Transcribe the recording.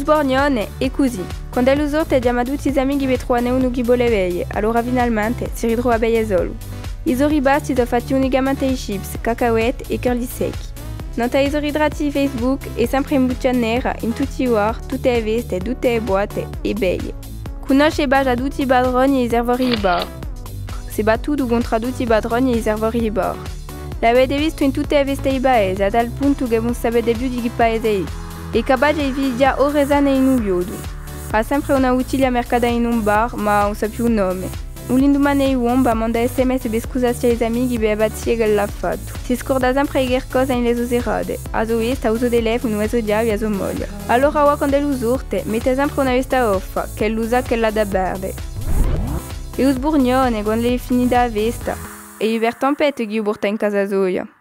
Borgnone e così. Quando è l'usorte diamo a tutti gli amici che trovano uno che vuole bene, allora finalmente si ritrova bene solo. I sori basti sono fatti unicamente di chips, cacahuètes e curly secchi. Non i sori idrati di Facebook è sempre in buccia nera, in tutti i war, tutte le veste, tutte le boate e belle. Conosce e bacia tutti i padroni e i servori di bar. Si battuto contro tutti i padroni e i servori di bar. L'avete visto in tutte le veste di paese, a tal punto che non sapete più di che paese è. È capace di figliare Oresane in un viodo. Ha sempre una bottiglia mercata in un bar, ma non sa più il nome. Un l'indomani di uomo manda sms per scusarsi agli amici per la pazzia che l'ha fatto. Si scorda sempre di qualcosa in le sue serate. A sua vista, usa telefono, a suo diario e a sua moglie. Allora, quando è l'usurte, mette sempre una vesta offa, che l'usa che l'ha da bere. E lo sburgnone, quando è finita la vesta, e gli per tempête che porta in casa sua.